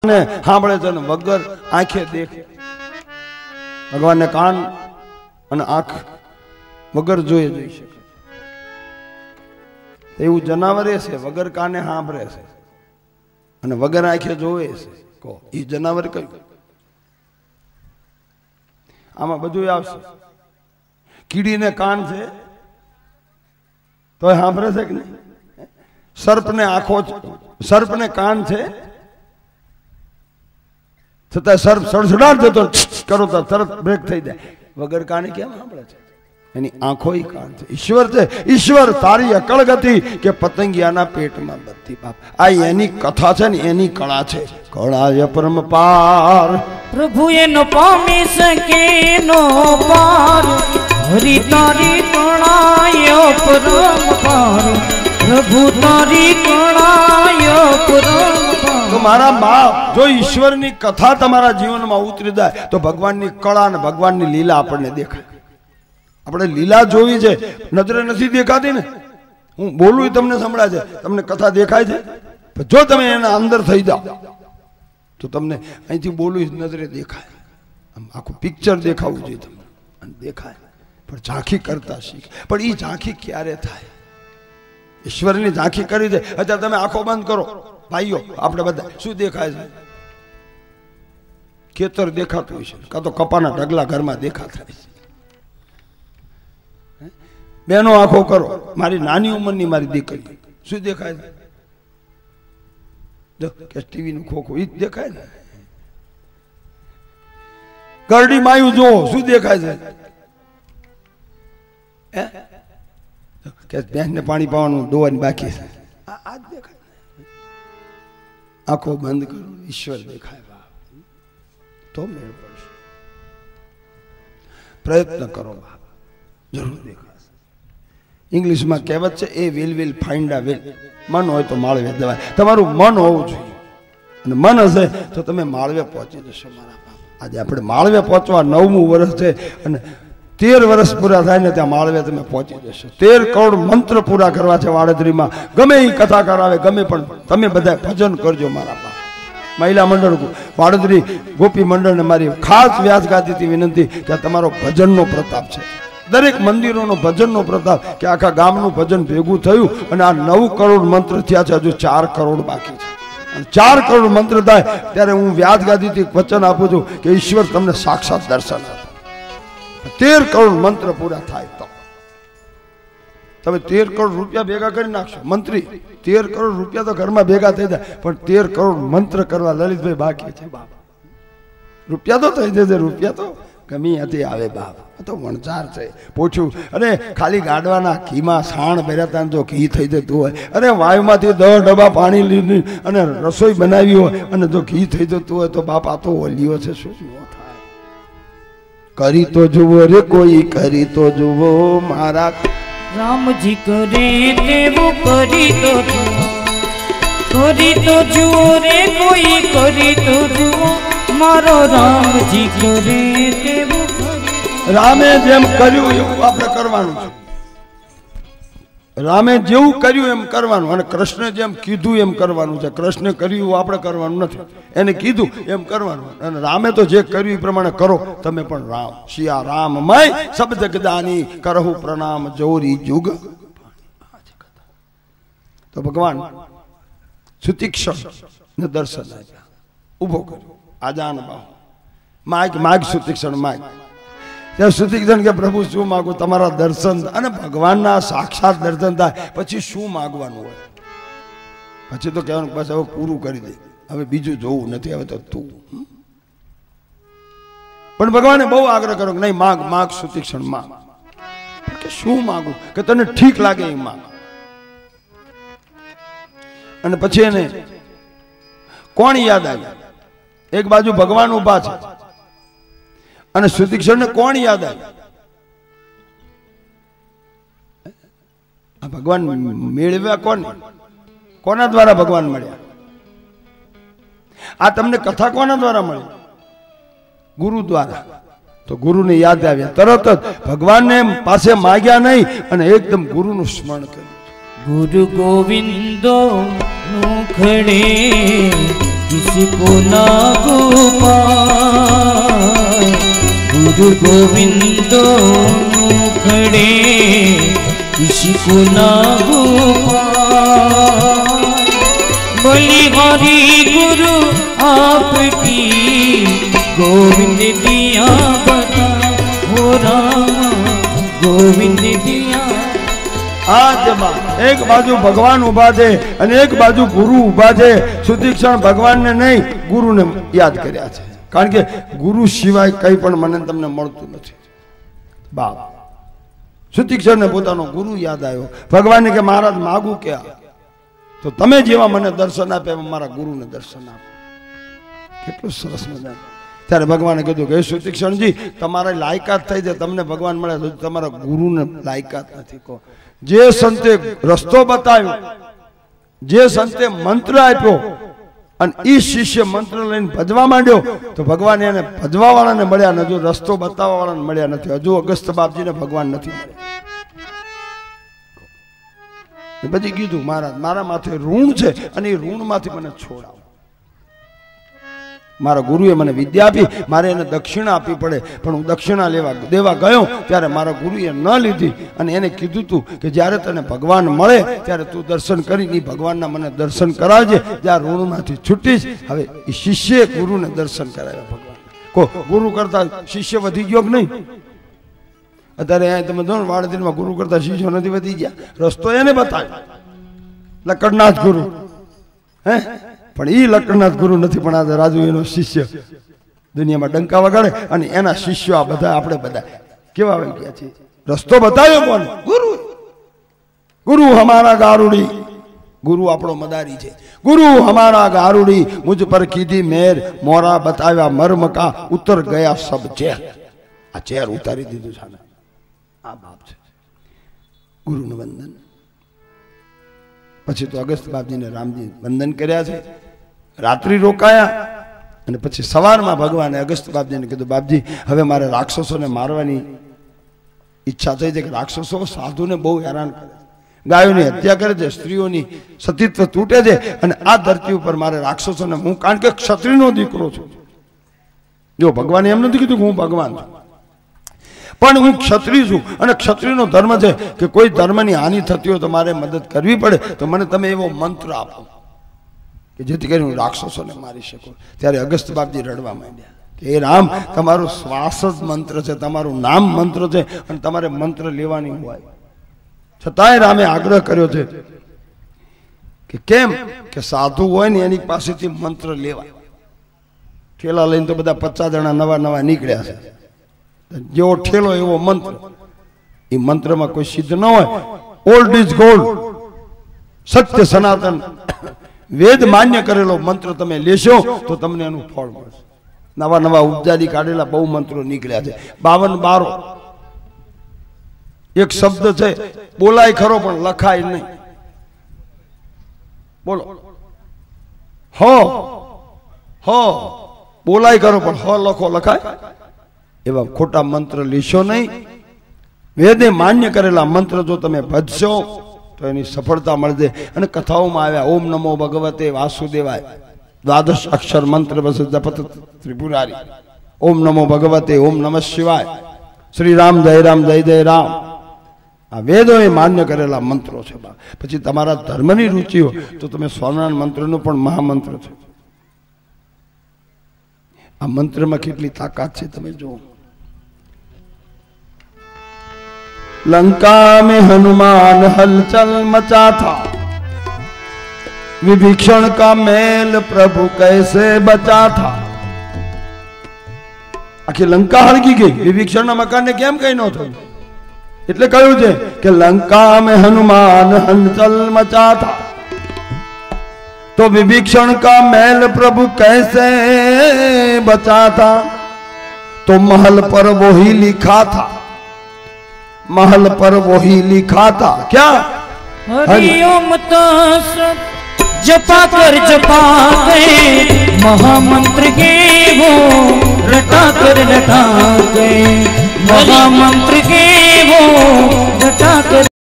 ને સાંભળે છે ને વગર આંખે દેખે. ભગવાનને કાન અને આંખ વગર જોઈએ જોઈ શકે. એવું જનાવર છે વગર કાને સાંભળે છે અને વગર આંખે જોવે છે. કહો એ જનાવર કયું? આમાં બધું આવશે. કીડીને કાન છે તો સાંભળે છે કે નહીં? સર્પને આંખો, સર્પને કાન છે છતાં સર્પ સડસડાટ જતો કરો તો તરત બ્રેક થઈ જાય. વગર કાને કેમ સાંભળે છે? એની આંખો કાન છે. ઈશ્વર છે. ઈશ્વર તારી અકળ ગતિ કે પતંગિયાના પેટમાં બધી બાપ. આ એની કથા છે ને એની કળા છે. કળાય પરમ પાર પ્રભુ એનો પામી શકે નો પાર. હરિ તારી કળાય પરમ પાર. પ્રભુ તારી કળાય પરમ પાર. તો મારા બાપ જો ઈશ્વરની કથા તમારા જીવનમાં ઉતરી જાય તો ભગવાનની કળા અને ભગવાનની લીલા આપણને દેખાય. આપણે લીલા જોવી છે, નજરે નથી દેખાતી ને. હું બોલું તમને સંભળાય છે, તમને કથા દેખાય છે. જો તમે એના અંદર થઈ જાઓ તો તમને અહીંથી બોલું નજરે દેખાય. આમ આખું પિક્ચર દેખાવું જોઈએ તમને દેખાય. પણ ઝાંખી કરતા શીખ. પણ એ ઝાંખી ક્યારે થાય? ઈશ્વરની ઝાંખી કરી છે. અત્યારે તમે આંખો બંધ કરો ભાઈઓ, આપણે બધા શું દેખાય છે? ખેતર દેખાતું હોય છે, કાં તો કપાના ઢગલા ઘરમાં દેખાતા હોય છે. બેનો આંખો કરો, મારી નાની ઉંમરની મારી દીકરી શું દેખાય છે? જો કે ટીવી નું ખોખું ઈ જ દેખાય ને. ગરડી માયું જો શું દેખાય છે? કે બેનને પાણી પાવાનું દોવાની બાકી છે. આ જ દેખાય. આંખો બંધ કરો, ઈશ્વર દેખાય તો મેળ પડશે. પ્રયત્ન કરો બાપ, જરૂર દેખાય. ઇંગ્લિશમાં કહેવત છે એ વિલ ફાઇન્ડ અ વે. મન હોય તો માળવે જવાય. તમારું મન હોવું જોઈએ અને મન હશે તો તમે માળવે પહોંચી જશો મારા બાપ. આજે આપણે માળવે પહોંચવા 9મું વર્ષ છે અને 13 વર્ષ પૂરા થાય ને ત્યાં માળવે તમે પહોંચી જશો. 13 કરોડ મંત્ર પૂરા કરવા છે વાડોદરીમાં. ગમે એ કથા કરાવે ગમે, પણ તમે બધા ભજન કરજો મારા બાપ. મહિલા મંડળ વાડોદરી ગોપી મંડળને મારી ખાસ વ્યાસ ગાદીથી વિનંતી કે તમારો ભજનનો પ્રતાપ છે. દરેક મંદિરોનો ભજનનો પ્રતાપ કે આખા ગામનું ભજન ભેગું થયું અને આ 9 કરોડ મંત્ર થયા છે. હજુ 4 કરોડ બાકી છે. અને 4 કરોડ મંત્ર થાય ત્યારે હું વ્યાસ ગાદીથી વચન આપું છું કે ઈશ્વર તમને સાક્ષાત દર્શન આપે. 13 કરોડ મંત્ર પૂરા થાય તો તમે 13 કરોડ રૂપિયા ભેગા કરી નાખશો. મંત્રી 13 કરોડ રૂપિયા તો ઘરમાં ભેગા થઈ જાય, પણ 13 કરોડ મંત્ર કરવા લલિતભાઈ બાકી છે બાપ. રૂપિયા તો થઈ જશે. રૂપિયા તો ગમી હતી આવે બાપ. તો વણઝાર છે પૂછ્યું. અરે ખાલી ગાડવાના ઘીમાં સાણ ભર્યા હતા જો ઘી થઈ જતું હોય, અરે વાયુમાંથી 10 ડબ્બા પાણી લીધું અને રસોઈ બનાવી હોય અને જો ઘી થઈ જતું હોય તો બાપ આ તો ઓલિયો છે. શું થાય? કરી તો જુઓ રે કોઈ, કરી તો જુઓ મારા રામજી કરે તેવું કરી તો જુઓ. કરી તો જુઓ રે કોઈ, કરી તો જુઓ મારો રામજી કરે તેવું. રામે જેમ કર્યું એવું આપણે કરવાનું છે. રામે જેવું કર્યું એમ કરવાનું અને કૃષ્ણે જેમ કીધું એમ કરવાનું છે. કૃષ્ણે કર્યું આપણે કરવાનું નથી, એને કીધું એમ કરવાનું. અને રામે તો જે કર્યું એ પ્રમાણે કરો તમે પણ. રામ શિયા રામ મય સબ જગદાની કરહુ પ્રણામ જોરી જુગ. તો ભગવાન સુતિક્ષણ ને દર્શન આપ્યા, ઉભો કર્યો આજાન બાહુ. માગ સુતિક્ષણ માગ. ત્યાં સુતિક્ષણ કે પ્રભુ શું માગું? તમારા દર્શન. અને ભગવાનના સાક્ષાત દર્શન થાય પછી શું માગવાનું હોય? પછી તો કહેવાનું બસ હવે પૂરું કરી દે, હવે બીજું જોવું નથી, હવે તો તું. પણ ભગવાને બહુ આગ્રહ કર્યો કે નહીં માગ, માગ સુતિક્ષણ માગ. કે શું માગું? કે તને ઠીક લાગે એ માગ. અને પછી એને કોણ યાદ આવ્યું? એક બાજુ ભગવાન ઉભા છે અને સુતિક્ષણને કોણ યાદ આવ્યું? આ ભગવાન મેળવ્યા કોને? કોના દ્વારા ભગવાન મળ્યા? આ તમને કથા કોના દ્વારા મળી? ગુરુ દ્વારા. તો ગુરુને યાદ આવ્યા તરત જ. ભગવાનને પાસે માગ્યા નહીં અને એકદમ ગુરુનું સ્મરણ કર્યું. ગુરુ ગોવિંદો મુખડે किसी को लागू पाए गुरु गोविंद खड़े किसी को लागू पाए बलिहारी गुरु आपकी गोविंद दिया बता हो रामा गोविंद दिया एक बाजू भगवान उभा छे અને એક બાજુ ગુરુ ઉભા છે સુતીક્ષણ ભગવાનને નહીં ગુરુને યાદ કર્યા છે કારણ કે ગુરુ સિવાય કંઈ પણ મને તમને મળતું નથી બાપ સુતીક્ષણને પોતાનો ગુરુ યાદ આવ્યો ભગવાનને કે મહારાજ માગું ક્યાં તો તમે જેવા મને દર્શન આપે મારા ગુરુને દર્શન આપો કેટલું સરસ મજાનું ત્યારે ભગવાને કીધું કે સુતીક્ષણજી તમારી લાયકાત થઈ જાય તમને ભગવાન મળે તો તમારા ગુરુને લાયકાત નથી કહો જે સંતે રસ્તો બતાવ્યો જે સંતે મંત્ર આપ્યો અને ઈ શિષ્ય મંત્ર લઈને ભજવા માંડ્યો તો ભગવાન એને ભજવા વાળાને મળ્યા ને હજુ રસ્તો બતાવવા વાળાને મળ્યા નથી હજુ અગસ્ત્ય બાપજીને ભગવાન નથી મળ્યા પછી કીધું મહારાજ મારા માથે ઋણ છે અને એ ઋણમાંથી મને છોડાવો મારા ગુરુએ મને વિદ્યા આપી મારે એને દક્ષિણા આપવી પડે પણ હું દક્ષિણા દેવા ગયો ત્યારે મારા ગુરુએ ન લીધી અને એને કીધું તું કે જ્યારે તને ભગવાન મળે ત્યારે તું દર્શન કરીને ભગવાનના મને દર્શન કરાવજે જ્યાં ઋણમાંથી છૂટીશ હવે એ શિષ્યએ ગુરુને દર્શન કરાવ્યા ભગવાન ગુરુ કરતા શિષ્ય વધી ગયો કે નહીં અત્યારે અહીંયા તમે જો વાળદીનમાં ગુરુ કરતા શિષ્યો નથી વધી ગયા રસ્તો એને બતાવ્યો લકડનાથ ગુરુ હે પણ એ લકડનાથ ગુરુ નથી પણ આજે રાજુ એનો શિષ્ય દુનિયામાં ડંકા વગાડે અને એના શિષ્યો આ બધા આપણે બધા કેવા આવી ગયા છે રસ્તો બતાવ્યો કોણ ગુરુ ગુરુ હમારા ગારુડી ગુરુ આપણો મદારી છે ગુરુ હમારા ગારુડી મુझ પર કીધી મેર મોરા બતાવ્યા મર્મ કા ઉતર ગયા સબ ચેર આ ચેર ઉતારી દીધું છે આ બાપ છે ગુરુનું વંદન પછી તો અગસ્ત્ય બાપજીને રામજી વંદન કર્યા છે રાત્રિ રોકાયા અને પછી સવારમાં ભગવાને અગસ્ત્ય બાપજીને કીધું બાપજી હવે મારે રાક્ષસોને મારવાની ઈચ્છા થઈ છે કે રાક્ષસો સાધુને બહુ હેરાન કરે છે ગાયોની હત્યા કરે છે સ્ત્રીઓની સતીત્વ તૂટે છે અને આ ધરતી ઉપર મારે રાક્ષસોને હું કારણ કે ક્ષત્રિયનો દીકરો છું જો ભગવાને એમ નથી કીધું કે હું ભગવાન છું પણ હું ક્ષત્રિય છું અને ક્ષત્રિયનો ધર્મ છે કે કોઈ ધર્મની હાનિ થતી હોય તો મારે મદદ કરવી પડે તો મને તમે એવો મંત્ર આપો કે જેથી કરીને હું રાક્ષસોને મારી શકું ત્યારે અગસ્ત્ય બાપજી રડવા માંડ્યા કે એ રામ તમારો શ્વાસ જ મંત્ર છે તમારું નામ મંત્ર છે અને તમારે મંત્ર લેવાની હોય છતાંય રામે આગ્રહ કર્યો છે કે કેમ કે સાધુ હોય ને એની પાસેથી મંત્ર લેવાય ઠેલા લઈને તો બધા 50 જણા નવા નવા નીકળ્યા છે જેવો ઠેલો એવો મંત્ર એ મંત્રમાં કોઈ સિદ્ધ ન હોય ઓલ્ડ ઇઝ ગોલ્ડ સત્ય સનાતન વેદ માન્ય કરેલો મંત્ર તમે લેશો તો તમને એનું ફળ મળશે નવા નવા ઉપજાદી કાઢેલા બહુ મંત્રો નીકળ્યા છે 52 બારો એક શબ્દ છે બોલાય ખરો પણ લખાય નહીં બોલો હો બોલાય ખરો પણ લખો લખાય એવા ખોટા મંત્ર લેશો નહીં વેદે માન્ય કરેલા મંત્ર જો તમે ભજશો તો એની સફળતા મળશે અને કથાઓમાં આવ્યા ઓમ નમો ભગવતે વાસુદેવાય દ્વાદશ અક્ષર મંત્ર બસ જપત ત્રિપુરારી ઓમ નમો ભગવતે ઓમ નમઃ શિવાય શ્રી રામ જય રામ આ વેદોએ માન્ય કરેલા મંત્રો છે પછી તમારા ધર્મની રુચિ હોય તો તમે સ્વામિનારાયણ મંત્રનો પણ મહામંત્ર છે આ મંત્રમાં કેટલી તાકાત છે તમે જુઓ लंका में हनुमान हलचल मचा था विभीषण का मेल प्रभु कैसे बचा था आखिर लंका हळगी गई विभीषण ना मकान ने केम कई नो थयुं એટલે કહ્યું છે કે લંકા में हनुमान हलचल मचा था तो विभीषण का मेल प्रभु कैसे बचा था तो महल पर वो ही लिखा था महल पर वही लिखा था क्या हरिओम तो सब जपा गए महामंत्र के वो रटा गए महामंत्र के वो रटा कर